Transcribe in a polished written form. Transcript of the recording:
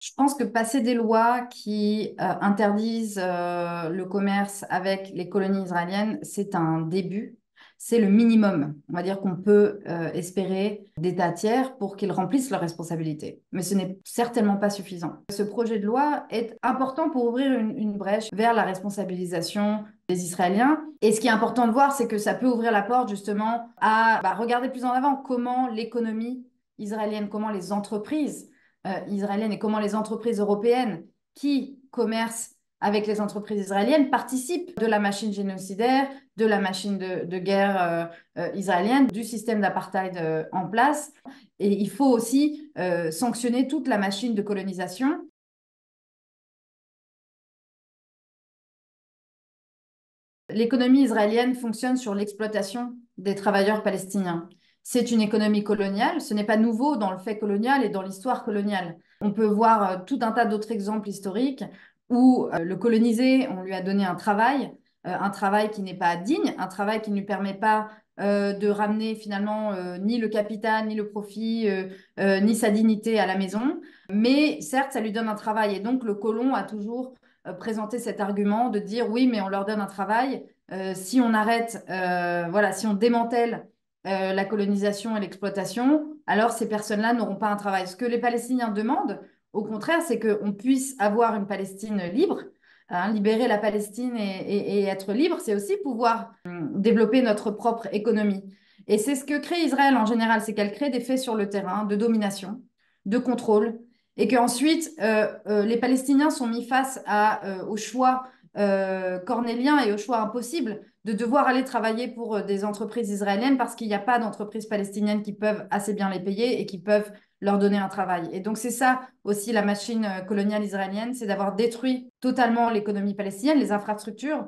Je pense que passer des lois qui interdisent le commerce avec les colonies israéliennes, c'est un début, c'est le minimum. On va dire qu'on peut espérer d'États tiers pour qu'ils remplissent leurs responsabilités. Mais ce n'est certainement pas suffisant. Ce projet de loi est important pour ouvrir une brèche vers la responsabilisation des Israéliens. Et ce qui est important de voir, c'est que ça peut ouvrir la porte justement à regarder plus en avant comment l'économie israélienne, comment les entreprises israéliennes et comment les entreprises européennes qui commercent avec les entreprises israéliennes participent de la machine génocidaire, de la machine de guerre israélienne, du système d'apartheid en place. Et il faut aussi sanctionner toute la machine de colonisation. L'économie israélienne fonctionne sur l'exploitation des travailleurs palestiniens. C'est une économie coloniale, ce n'est pas nouveau dans le fait colonial et dans l'histoire coloniale. On peut voir tout un tas d'autres exemples historiques où le colonisé, on lui a donné un travail qui n'est pas digne, un travail qui ne lui permet pas de ramener finalement ni le capital, ni le profit, ni sa dignité à la maison. Mais certes, ça lui donne un travail. Et donc, le colon a toujours présenter cet argument de dire oui, mais on leur donne un travail. Si on arrête, voilà, si on démantèle la colonisation et l'exploitation, alors ces personnes-là n'auront pas un travail. Ce que les Palestiniens demandent, au contraire, c'est qu'on puisse avoir une Palestine libre. Hein, libérer la Palestine et être libre, c'est aussi pouvoir développer notre propre économie. Et c'est ce que crée Israël en général, c'est qu'elle crée des faits sur le terrain de domination, de contrôle, et qu'ensuite, les Palestiniens sont mis face au choix cornélien et au choix impossible de devoir aller travailler pour des entreprises israéliennes parce qu'il n'y a pas d'entreprises palestiniennes qui peuvent assez bien les payer et qui peuvent leur donner un travail. Et donc, c'est ça aussi la machine coloniale israélienne, c'est d'avoir détruit totalement l'économie palestinienne, les infrastructures,